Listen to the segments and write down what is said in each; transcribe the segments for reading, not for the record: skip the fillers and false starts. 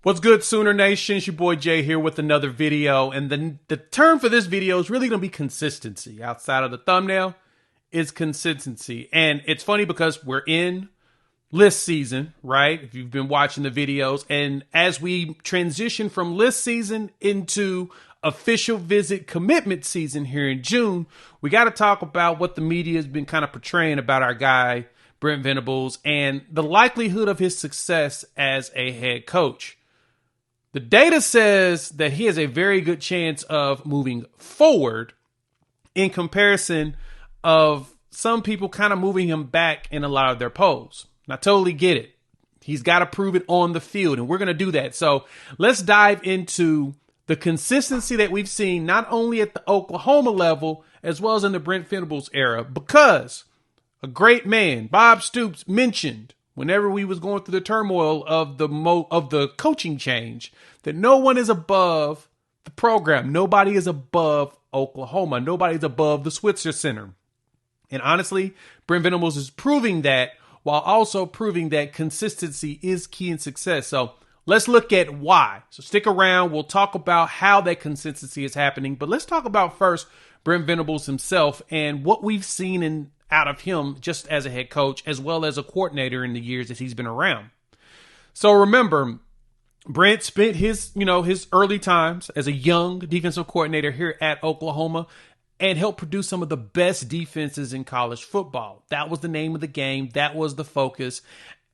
What's good, Sooner Nation? It's your boy Jay here with another video. And the term for this video is really going to be consistency. Outside of the thumbnail is consistency. And it's funny because we're in list season, right? If you've been watching the videos. And as we transition from list season into official visit commitment season here in June, we got to talk about what the media has been kind of portraying about our guy, Brent Venables, and the likelihood of his success as a head coach. The data says that he has a very good chance of moving forward in comparison of some people kind of moving him back in a lot of their polls. And I totally get it. He's got to prove it on the field, and we're going to do that. So let's dive into the consistency that we've seen not only at the Oklahoma level as well as in the Brent Venables era, because a great man, Bob Stoops, mentioned whenever we was going through the turmoil of the coaching change, that no one is above the program. Nobody is above Oklahoma. Nobody is above the Switzer Center. And honestly, Brent Venables is proving that while also proving that consistency is key in success. So let's look at why. So stick around. We'll talk about how that consistency is happening. But let's talk about first Brent Venables himself and what we've seen out of him just as a head coach, as well as a coordinator in the years that he's been around. So remember, Brent spent his early times as a young defensive coordinator here at Oklahoma and helped produce some of the best defenses in college football. That was the name of the game. That was the focus.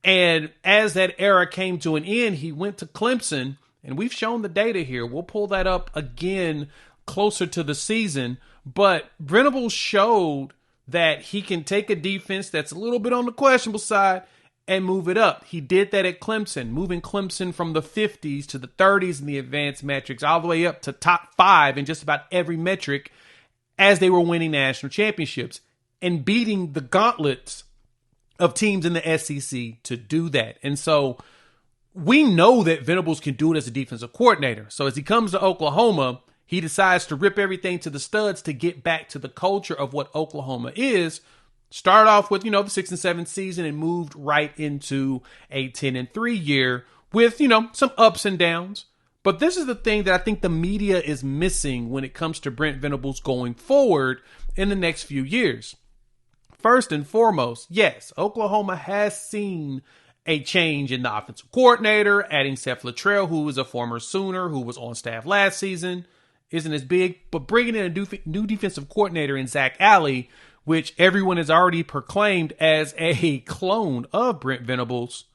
And as that era came to an end, he went to Clemson, and we've shown the data here. We'll pull that up again closer to the season. But Venables showed that he can take a defense that's a little bit on the questionable side and move it up. He did that at Clemson, moving Clemson from the 50s to the 30s in the advanced metrics, all the way up to top 5 in just about every metric as they were winning national championships and beating the gauntlets of teams in the SEC to do that. And so we know that Venables can do it as a defensive coordinator. So as he comes to Oklahoma, he decides to rip everything to the studs to get back to the culture of what Oklahoma is. Started off with, the 6-7 season and moved right into a 10-3 year with, some ups and downs. But this is the thing that I think the media is missing when it comes to Brent Venables going forward in the next few years. First and foremost, yes, Oklahoma has seen a change in the offensive coordinator, adding Seth Littrell, who is a former Sooner, who was on staff last season. Isn't as big, but bringing in a new defensive coordinator in Zach Alley, which everyone has already proclaimed as a clone of Brent Venables,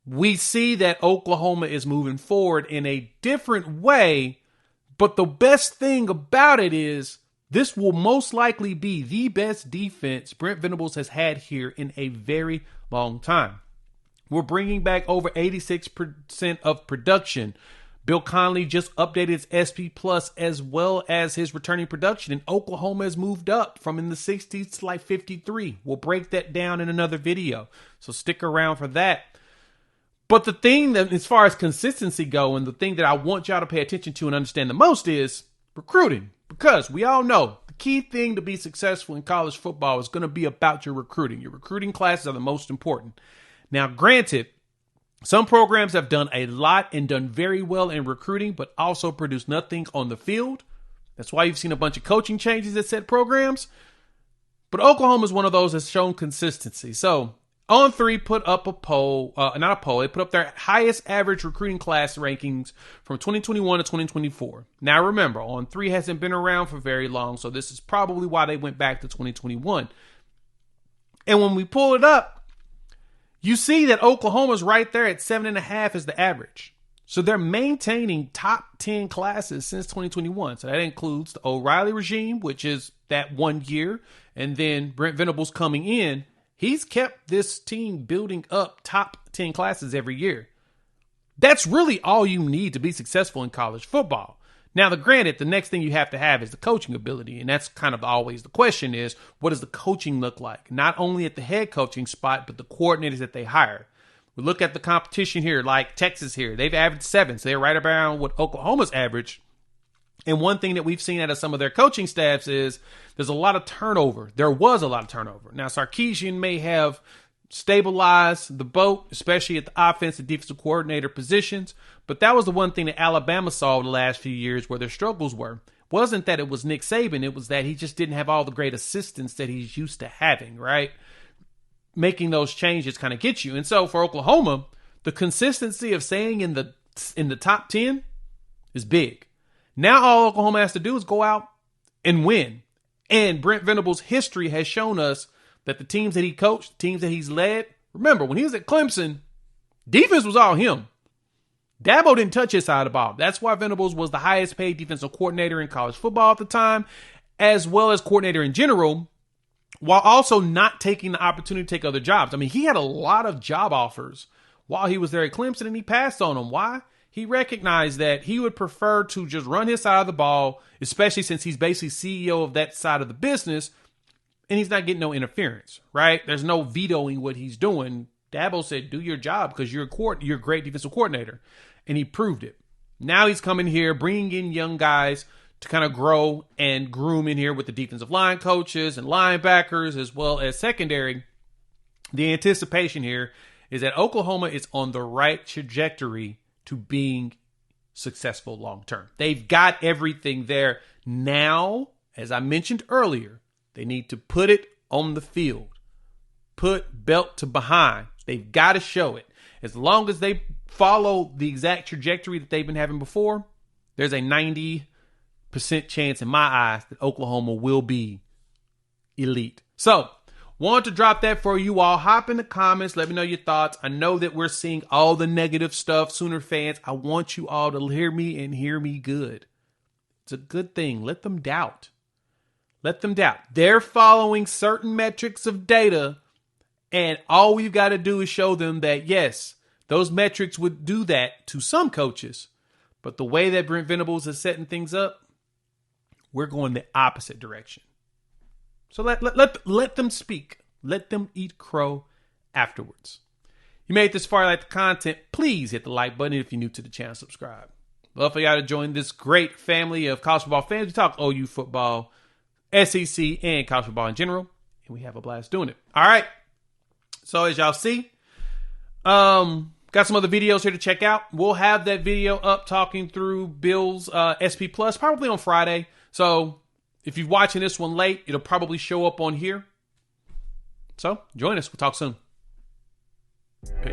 we see that Oklahoma is moving forward in a different way. But the best thing about it is this will most likely be the best defense Brent Venables has had here in a very long time. We're bringing back over 86% of production. Bill Connolly just updated his SP Plus as well as his returning production, and Oklahoma has moved up from in the 60s to like 53. We'll break that down in another video, so stick around for that. But the thing that, as far as consistency go, and the thing that I want y'all to pay attention to and understand the most is recruiting, because we all know the key thing to be successful in college football is going to be about your recruiting. Your recruiting classes are the most important. Now, granted, some programs have done a lot and done very well in recruiting, but also produced nothing on the field. That's why you've seen a bunch of coaching changes at said programs. But Oklahoma is one of those that's shown consistency. So On3 put up a poll, they put up their highest average recruiting class rankings from 2021 to 2024. Now remember, On3 hasn't been around for very long, so this is probably why they went back to 2021. And when we pull it up, you see that Oklahoma's right there at 7.5 is the average. So they're maintaining top 10 classes since 2021. So that includes the O'Reilly regime, which is that 1 year. And then Brent Venables coming in. He's kept this team building up top 10 classes every year. That's really all you need to be successful in college football. Now, granted, the next thing you have to have is the coaching ability. And that's kind of always the question is, what does the coaching look like? Not only at the head coaching spot, but the coordinators that they hire. We look at the competition here, like Texas here. They've averaged 7, so they're right around what Oklahoma's average. And one thing that we've seen out of some of their coaching staffs is there's a lot of turnover. There was a lot of turnover. Now, Sarkisian may have stabilize the boat, especially at the offensive defensive coordinator positions. But that was the one thing that Alabama saw in the last few years where their struggles were. Wasn't that it was Nick Saban, it was that he just didn't have all the great assistants that he's used to having, right? Making those changes kind of get you. And so for Oklahoma, the consistency of staying in the top 10 is big. Now all Oklahoma has to do is go out and win. And Brent Venables' history has shown us that the teams that he coached, teams that he's led, remember, when he was at Clemson, defense was all him. Dabo didn't touch his side of the ball. That's why Venables was the highest paid defensive coordinator in college football at the time, as well as coordinator in general, while also not taking the opportunity to take other jobs. I mean, he had a lot of job offers while he was there at Clemson, and he passed on them. Why? He recognized that he would prefer to just run his side of the ball, especially since he's basically CEO of that side of the business, and he's not getting no interference, right? There's no vetoing what he's doing. Dabo said, do your job because you're a great defensive coordinator. And he proved it. Now he's coming here, bringing in young guys to kind of grow and groom in here with the defensive line coaches and linebackers as well as secondary. The anticipation here is that Oklahoma is on the right trajectory to being successful long term. They've got everything there. Now, as I mentioned earlier, they need to put it on the field. Put belt to behind. They've got to show it. As long as they follow the exact trajectory that they've been having before, there's a 90% chance in my eyes that Oklahoma will be elite. So, wanted to drop that for you all. Hop in the comments. Let me know your thoughts. I know that we're seeing all the negative stuff, Sooner fans. I want you all to hear me and hear me good. It's a good thing. Let them doubt. Let them doubt. They're following certain metrics of data, and all we've got to do is show them that, yes, those metrics would do that to some coaches, but the way that Brent Venables is setting things up, we're going the opposite direction. So let them speak. Let them eat crow afterwards. You made this far, like the content, please hit the like button. If you're new to the channel, subscribe. Love for y'all to join this great family of college football fans. We talk OU football, SEC, and college football in general, and we have a blast doing it. All right. So as y'all see, got some other videos here to check out. We'll have that video up talking through Bill's SP Plus probably on Friday. So if you're watching this one late, it'll probably show up on here. So join us. We'll talk soon. Peace.